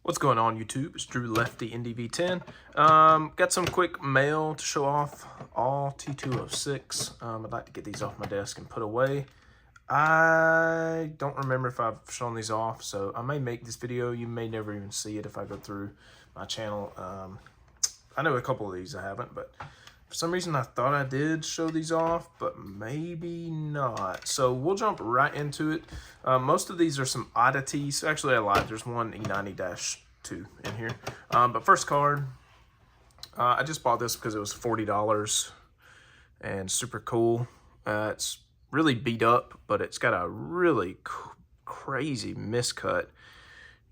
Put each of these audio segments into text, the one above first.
What's going on, YouTube? It's Drew Lefty NDV10. Got some quick mail to show off. All T206. I'd like to get these off my desk and put away. I don't remember if I've shown these off, so I may make this video. You may never even see it if I go through my channel. I know a couple of these I haven't, but for some reason I thought I did show these off, but maybe not. So we'll jump right into it. Most of these are some oddities. Actually, I lied. There's one E90-2 in here. But first card, I just bought this because it was $40 and super cool. It's really beat up, but it's got a really crazy miscut.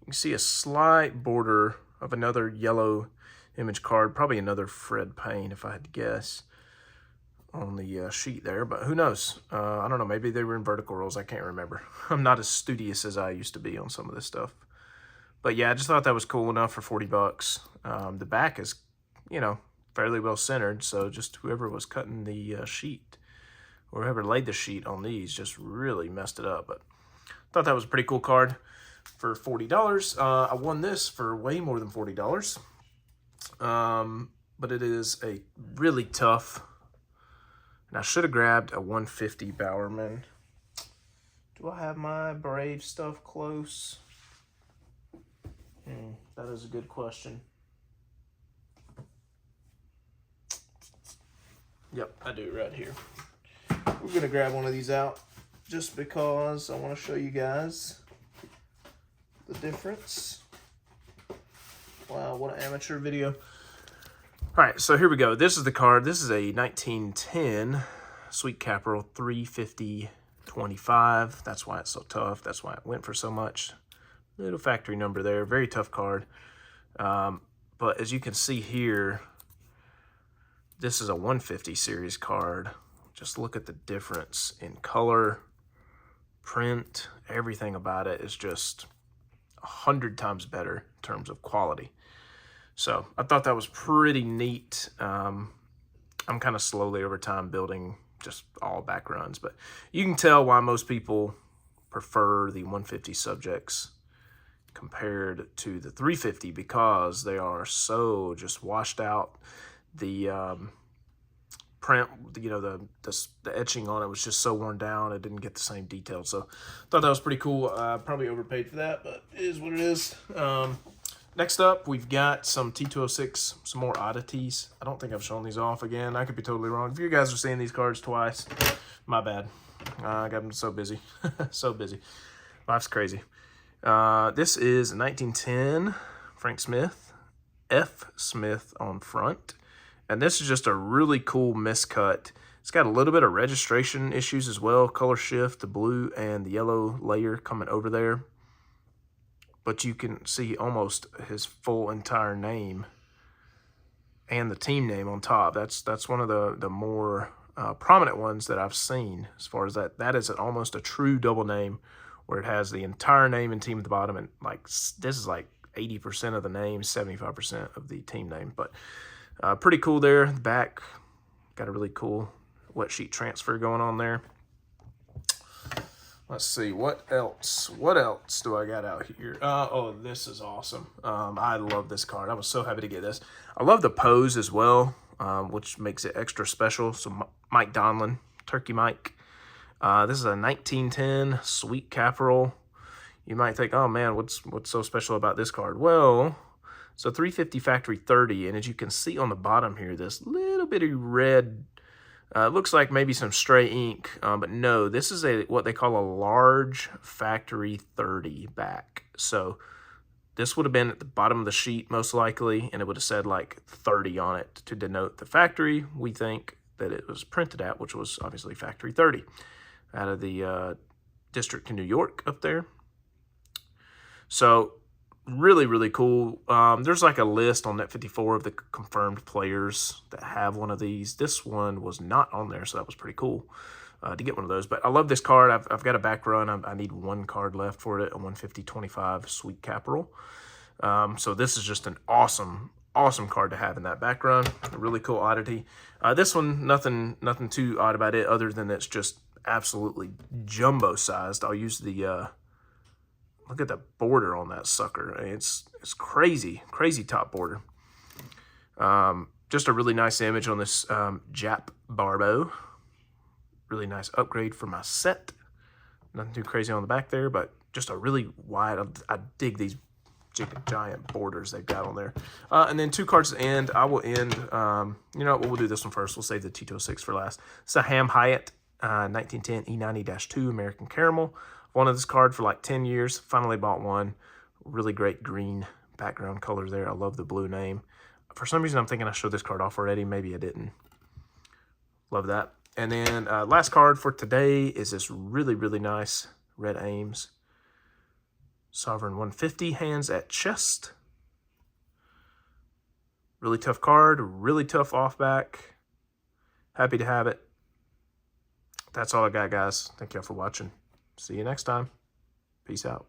You can see a slight border of another yellow image card, probably another Fred Payne if I had to guess on the sheet there, but who knows? I don't know, maybe they were in vertical rolls, I can't remember. I'm not as studious as I used to be on some of this stuff. But yeah, I just thought that was cool enough for 40 bucks. The back is, you know, fairly well centered, so just whoever was cutting the sheet, or whoever laid the sheet on these just really messed it up. But thought that was a pretty cool card for $40. I won this for way more than $40. But it is a really tough, and I should have grabbed a 150 Bowerman. Do I have my Brave stuff close? That is a good question. Yep, I do right here. We're gonna grab one of these out just because I want to show you guys the difference. Wow, what an amateur video. All right, so here we go. This is the card. This is a 1910 Sweet Capital 350-25. That's why it's so tough. That's why it went for so much. Little factory number there. Very tough card. But as you can see here, this is a 150 series card. Just look at the difference in color, print, everything about it is just 100 times better in terms of quality. So I thought that was pretty neat. I'm kind of slowly over time building just all back runs, but you can tell why most people prefer the 150 subjects compared to the 350 because they are so just washed out. The print, you know, the etching on it was just so worn down. It didn't get the same detail. So I thought that was pretty cool. Probably overpaid for that, but it is what it is. Next up, we've got some T206, some more oddities. I don't think I've shown these off again. I could be totally wrong. If you guys are seeing these cards twice, my bad. I got them so busy. So busy. Life's crazy. This is 1910 Frank Smith, F. Smith on front. And this is just a really cool miscut. It's got a little bit of registration issues as well. Color shift, the blue and the yellow layer coming over there. But you can see almost his full entire name and the team name on top. That's one of the more prominent ones that I've seen as far as that. That is almost a true double name where it has the entire name and team at the bottom. And like this is like 80% of the name, 75% of the team name. But pretty cool there. The back got a really cool wet sheet transfer going on there. Let's see, what else? What else do I got out here? Oh, this is awesome. I love this card. I was so happy to get this. I love the pose as well, which makes it extra special. So Mike Donlin, Turkey Mike. This is a 1910 Sweet Capital. You might think, oh man, what's so special about this card? Well, it's a 350 Factory 30, and as you can see on the bottom here, this little bitty red, looks like maybe some stray ink, but no, this is what they call a large Factory 30 back. So this would have been at the bottom of the sheet most likely, and it would have said like 30 on it to denote the factory we think that it was printed at, which was obviously Factory 30 out of the District in New York up there. So really, really cool. There's like a list on Net54 of the confirmed players that have one of these. This one was not on there, so that was pretty cool to get one of those. But I love this card. I've got a back run. I need one card left for it, a 150-25 Sweet Capital. So this is just an awesome card to have in that back run. A really cool oddity. This one, nothing too odd about it other than it's just absolutely jumbo sized. I'll use the Look at the border on that sucker. It's crazy, crazy top border. Just a really nice image on this Jap Barbo. Really nice upgrade for my set. Nothing too crazy on the back there, but just a really wide, I dig these giant borders they've got on there. And then 2 cards to end. I will end, you know what, we'll do this one first. We'll save the T206 for last. It's a Ham Hyatt 1910 E90-2 American Caramel. Wanted this card for like 10 years. Finally bought one. Really great green background color there. I love the blue name. For some reason, I'm thinking I showed this card off already. Maybe I didn't. Love that. And then last card for today is this really, really nice Red Ames Sovereign 150 hands at chest. Really tough card, really tough off back. Happy to have it. That's all I got, guys. Thank y'all for watching. See you next time. Peace out.